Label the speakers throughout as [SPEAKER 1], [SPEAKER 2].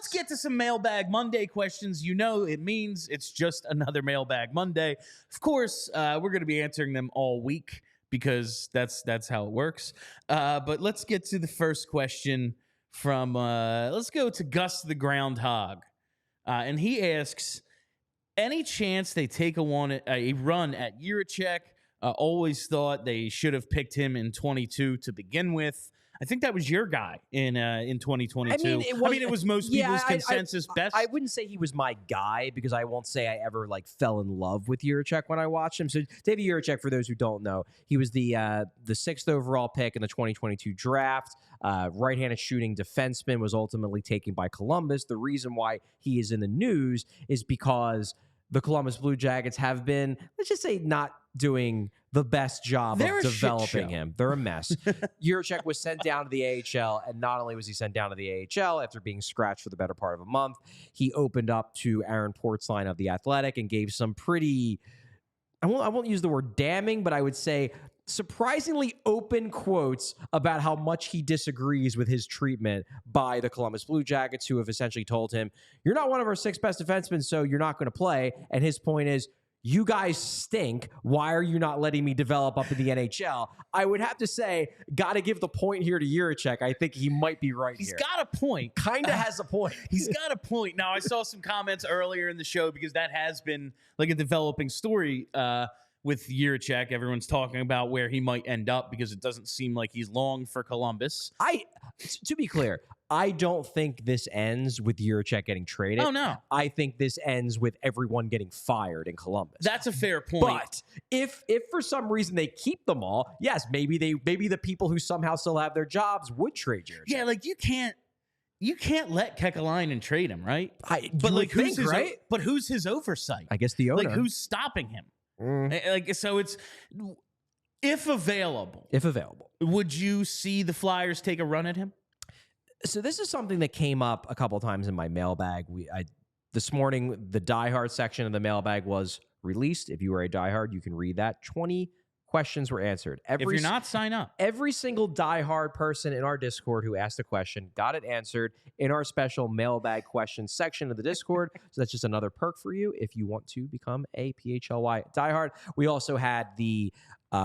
[SPEAKER 1] let's get to some Mailbag Monday questions. You know it means it's just another Mailbag Monday. Of course, we're going to be answering them all week because that's how it works. But let's get to the first question from, let's go to Gus the Groundhog. And he asks, any chance they take a run at Jiricek? Always thought they should have picked him in 22 to begin with. I think that was your guy in 2022. I mean, it was most people's consensus best.
[SPEAKER 2] I wouldn't say he was my guy because I won't say I ever fell in love with Jiricek when I watched him. So David Jiricek, for those who don't know, he was the 6th overall pick in the 2022 draft. Right-handed shooting defenseman, was ultimately taken by Columbus. The reason why he is in the news is because the Columbus Blue Jackets have been, let's just say, not doing the best job of developing him. They're a mess. Jiricek was sent down to the AHL, and not only was he sent down to the AHL after being scratched for the better part of a month, he opened up to Aaron Portzline of The Athletic and gave some pretty, I won't use the word damning, but I would say surprisingly open quotes about how much he disagrees with his treatment by the Columbus Blue Jackets, who have essentially told him, you're not one of our 6 best defensemen, so you're not going to play. And his point is, you guys stink. Why are you not letting me develop up in the NHL? I would have to say, got to give the point here to Jiricek. I think he might be right
[SPEAKER 1] He's
[SPEAKER 2] here.
[SPEAKER 1] got a point.
[SPEAKER 2] Kind of has a point.
[SPEAKER 1] He's got a point. Now, I saw some comments earlier in the show because that has been like a developing story with Jiricek. Everyone's talking about where he might end up because it doesn't seem like he's long for Columbus.
[SPEAKER 2] To be clear, I don't think this ends with Jiricek getting traded.
[SPEAKER 1] Oh, no.
[SPEAKER 2] I think this ends with everyone getting fired in Columbus.
[SPEAKER 1] That's a fair point.
[SPEAKER 2] But if for some reason they keep them all, yes, maybe the people who somehow still have their jobs would trade Jiricek.
[SPEAKER 1] Yeah, like you can't let Kekalainen trade him, right? But who's his oversight?
[SPEAKER 2] I guess the owner.
[SPEAKER 1] Like who's stopping him? Like so, it's if available. Would you see the Flyers take a run at him?
[SPEAKER 2] So this is something that came up a couple times in my mailbag. This morning, the diehard section of the mailbag was released. If you are a diehard, you can read that. 20 questions were answered.
[SPEAKER 1] If you're not, sign up.
[SPEAKER 2] Every single diehard person in our Discord who asked a question got it answered in our special mailbag questions section of the Discord. So that's just another perk for you if you want to become a PHLY diehard. We also had the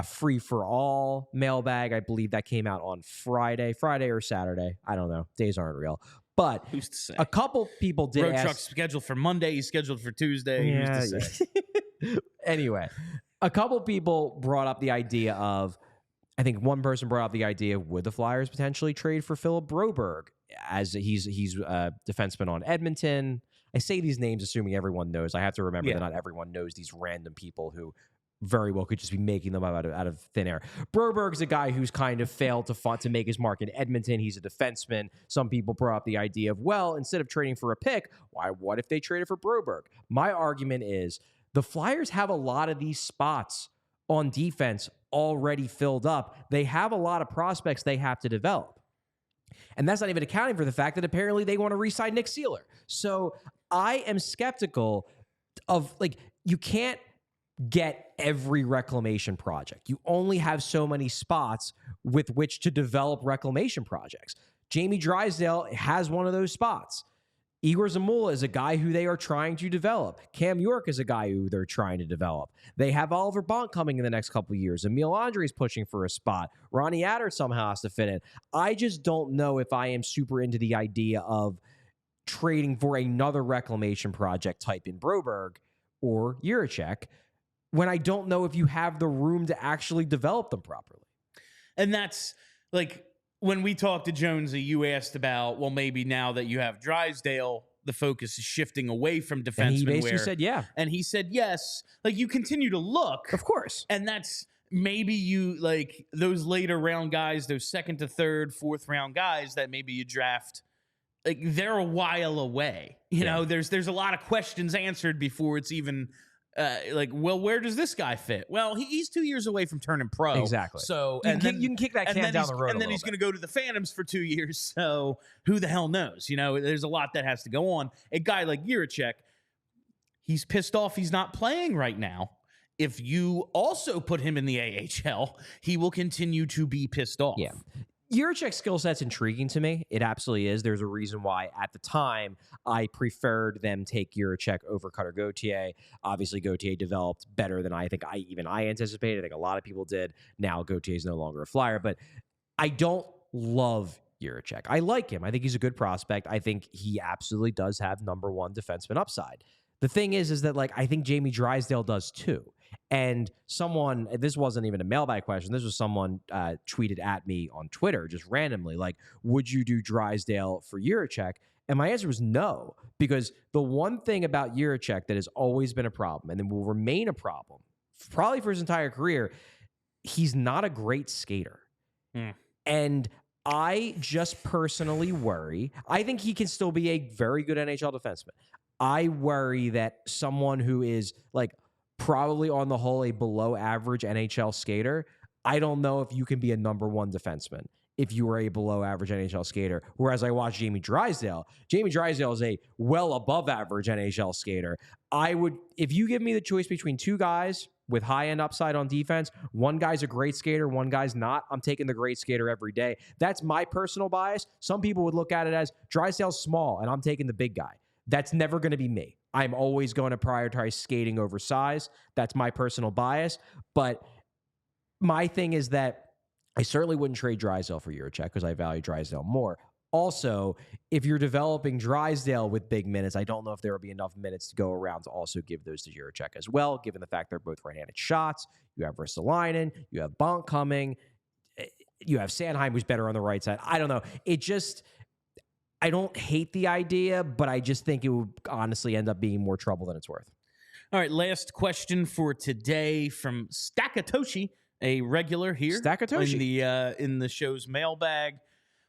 [SPEAKER 2] free for all mailbag. I believe that came out on Friday or Saturday. I don't know. Days aren't real. But
[SPEAKER 1] who's to say?
[SPEAKER 2] A couple people did
[SPEAKER 1] Road
[SPEAKER 2] ask.
[SPEAKER 1] Truck's scheduled for Monday. He's scheduled for Tuesday.
[SPEAKER 2] Yeah,
[SPEAKER 1] who's to say?
[SPEAKER 2] Anyway, a couple people brought up the idea of, I think one person brought up the idea, would the Flyers potentially trade for Philip Broberg, as he's a defenseman on Edmonton. I say these names assuming everyone knows. I have to remember that not everyone knows these random people who very well could just be making them out of thin air. Broberg's a guy who's kind of failed to make his mark in Edmonton. He's a defenseman. Some people brought up the idea of, well, instead of trading for a pick, what if they traded for Broberg? My argument is the Flyers have a lot of these spots on defense already filled up. They have a lot of prospects they have to develop. And that's not even accounting for the fact that apparently they want to re-sign Nick Seeler. So I am skeptical of, you can't get every reclamation project. You only have so many spots with which to develop reclamation projects. Jamie Drysdale has one of those spots. Igor Zamula is a guy who they are trying to develop. Cam York is a guy who they're trying to develop. They have Oliver Bonk coming in the next couple of years. Emil Andre is pushing for a spot. Ronnie Adder somehow has to fit in. I just don't know if I am super into the idea of trading for another reclamation project type in Broberg or Jiricek, when I don't know if you have the room to actually develop them properly.
[SPEAKER 1] And that's like when we talked to Jonesy, you asked about, well, maybe now that you have Drysdale, the focus is shifting away from defensemen. And
[SPEAKER 2] he basically said, yeah.
[SPEAKER 1] And he said, yes. Like, you continue to look.
[SPEAKER 2] Of course.
[SPEAKER 1] And that's maybe you, like, those later round guys, those second to third, fourth round guys that maybe you draft, like, they're a while away. You know, there's a lot of questions answered before it's even well, where does this guy fit? Well, he's 2 years away from turning pro.
[SPEAKER 2] Exactly.
[SPEAKER 1] So
[SPEAKER 2] you can kick that can down the road.
[SPEAKER 1] And then he's going to go to the Phantoms for 2 years. So who the hell knows? You know, there's a lot that has to go on. A guy like Jiricek, he's pissed off he's not playing right now. If you also put him in the AHL, he will continue to be pissed off.
[SPEAKER 2] Yeah. Jiricek's skill set's intriguing to me. It absolutely is. There's a reason why at the time I preferred them take Jiricek over Cutter Gauthier. Obviously, Gauthier developed better than I think I anticipated. I think a lot of people did. Now Gauthier is no longer a Flyer, but I don't love Jiricek. I like him. I think he's a good prospect. I think he absolutely does have number one defenseman upside. The thing is that like I think Jamie Drysdale does too. And someone, this wasn't even a mailbag question. This was someone tweeted at me on Twitter just randomly, like, would you do Drysdale for Jiricek? And my answer was no, because the one thing about Jiricek that has always been a problem and then will remain a problem, probably for his entire career, he's not a great skater. And I just personally worry. I think he can still be a very good NHL defenseman. I worry that someone who is like probably on the whole a below average NHL skater, I don't know if you can be a number one defenseman if you were a below average NHL skater. Whereas I watch Jamie Drysdale is a well above average NHL skater. I would, if you give me the choice between two guys with high end upside on defense, one guy's a great skater, one guy's not, I'm taking the great skater every day. That's my personal bias. Some people would look at it as Drysdale's small and I'm taking the big guy. That's never going to be me. I'm always going to prioritize skating over size. That's my personal bias. But my thing is that I certainly wouldn't trade Drysdale for Jiricek because I value Drysdale more. Also, if you're developing Drysdale with big minutes, I don't know if there will be enough minutes to go around to also give those to Jiricek as well, given the fact they're both right-handed shots. You have Ristolainen, you have Bonk coming, you have Sanheim, who's better on the right side. I don't know. I don't hate the idea, but I just think it would honestly end up being more trouble than it's worth.
[SPEAKER 1] All right, last question for today from Stackatoshi, a regular here in the show's mailbag.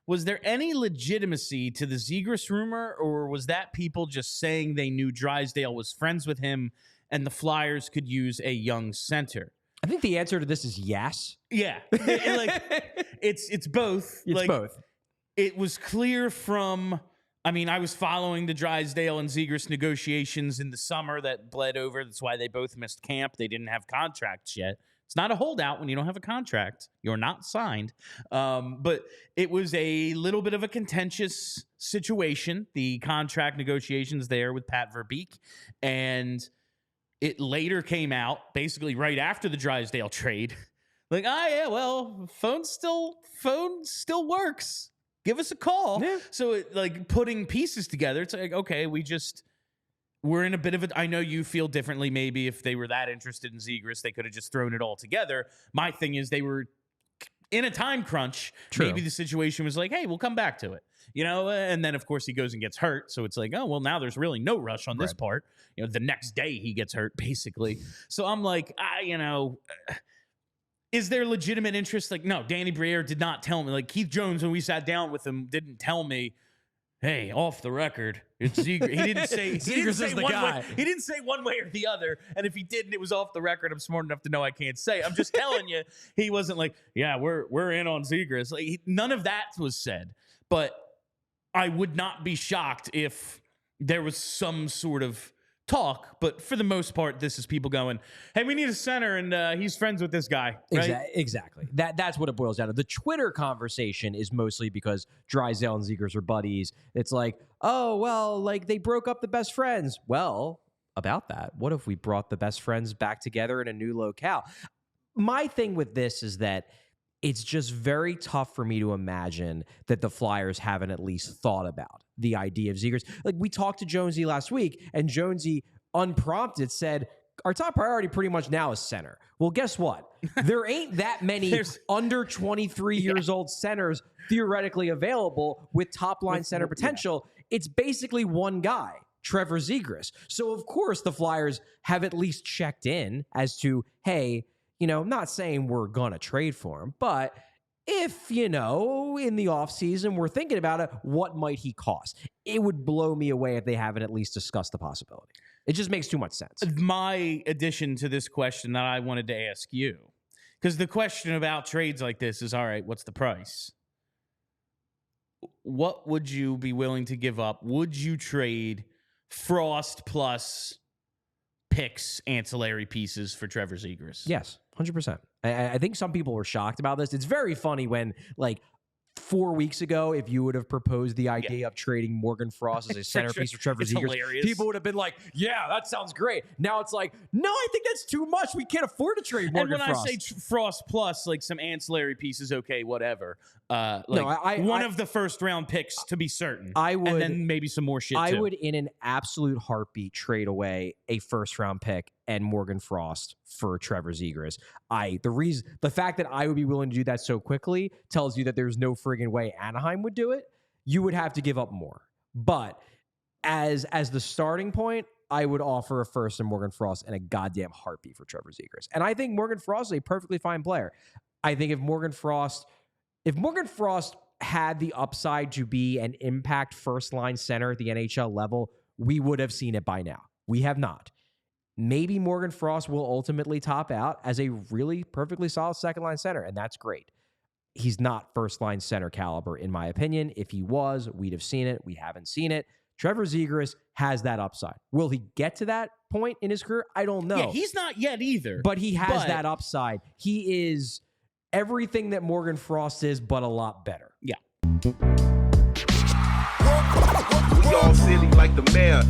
[SPEAKER 1] Was there any legitimacy to the Zegras rumor, or was that people just saying they knew Drysdale was friends with him and the Flyers could use a young center?
[SPEAKER 2] I think the answer to this is yes.
[SPEAKER 1] Yeah, it's both.
[SPEAKER 2] It's both.
[SPEAKER 1] It was clear from, I was following the Drysdale and Zegras negotiations in the summer that bled over. That's why they both missed camp. They didn't have contracts yet. It's not a holdout when you don't have a contract. You're not signed. But it was a little bit of a contentious situation, the contract negotiations there with Pat Verbeek. And it later came out, basically right after the Drysdale trade, like, phone still works. Give us a call. Yeah. So putting pieces together, it's like, okay, we're in a bit of I know you feel differently. Maybe if they were that interested in Zegras, they could have just thrown it all together. My thing is they were in a time crunch. True. Maybe the situation was like, hey, we'll come back to it. And then of course he goes and gets hurt. So it's like, oh, well, now there's really no rush on this part. The next day he gets hurt, basically. So I'm like, is there legitimate interest? Like, no, Danny Briere did not tell me. Like, Keith Jones, when we sat down with him, didn't tell me, hey, off the record, it's Zegras. He didn't say Zegras is the guy. He didn't say one way or the other. And if he didn't, it was off the record. I'm smart enough to know I can't say. I'm just telling you, he wasn't like, yeah, we're in on Zegras. Like, none of that was said. But I would not be shocked if there was some sort of talk, but for the most part, this is people going, hey, we need a center, and he's friends with this guy. Right?
[SPEAKER 2] Exactly. That's what it boils down to. The Twitter conversation is mostly because Drysdale and Zegras are buddies. It's like, oh, well, like they broke up the best friends. Well, about that, what if we brought the best friends back together in a new locale? My thing with this is that it's just very tough for me to imagine that the Flyers haven't at least thought about the idea of Zegras. Like, we talked to Jonesy last week, and Jonesy, unprompted, said, our top priority pretty much now is center. Well, guess what? There ain't that many under 23 years old centers theoretically available with top-line center potential. Yeah. It's basically one guy, Trevor Zegras. So, of course, the Flyers have at least checked in as to, hey, I'm not saying we're going to trade for him, but if, in the offseason we're thinking about it, what might he cost? It would blow me away if they haven't at least discussed the possibility. It just makes too much sense.
[SPEAKER 1] My addition to this question that I wanted to ask you, because the question about trades like this is, all right, what's the price? What would you be willing to give up? Would you trade Frost plus picks, ancillary pieces for Trevor Zegras?
[SPEAKER 2] Yes, 100%. I think some people were shocked about this. It's very funny when, 4 weeks ago, if you would have proposed the idea of trading Morgan Frost as a centerpiece for Trevor Zegras,
[SPEAKER 1] hilarious.
[SPEAKER 2] people would have been like, yeah, that sounds great. Now it's like, no, I think that's too much. We can't afford to trade Morgan Frost.
[SPEAKER 1] And when I say Frost plus, like some ancillary pieces, okay, whatever.
[SPEAKER 2] One
[SPEAKER 1] of the first round picks to be certain.
[SPEAKER 2] I would,
[SPEAKER 1] and then maybe some more shit
[SPEAKER 2] I
[SPEAKER 1] too.
[SPEAKER 2] would, in an absolute heartbeat, trade away a first round pick and Morgan Frost for Trevor Zegras. The fact that I would be willing to do that so quickly tells you that there's no friggin' way Anaheim would do it. You would have to give up more. But as the starting point, I would offer a first and Morgan Frost and a goddamn heartbeat for Trevor Zegras. And I think Morgan Frost is a perfectly fine player. I think if Morgan Frost had the upside to be an impact first-line center at the NHL level, we would have seen it by now. We have not. Maybe Morgan Frost will ultimately top out as a really perfectly solid second-line center, and that's great. He's not first-line center caliber, in my opinion. If he was, we'd have seen it. We haven't seen it. Trevor Zegras has that upside. Will he get to that point in his career? I don't know.
[SPEAKER 1] Yeah, he's not yet either.
[SPEAKER 2] But he has that upside. He is everything that Morgan Frost is, but a lot better.
[SPEAKER 1] Yeah.
[SPEAKER 3] We all silly like the mayor.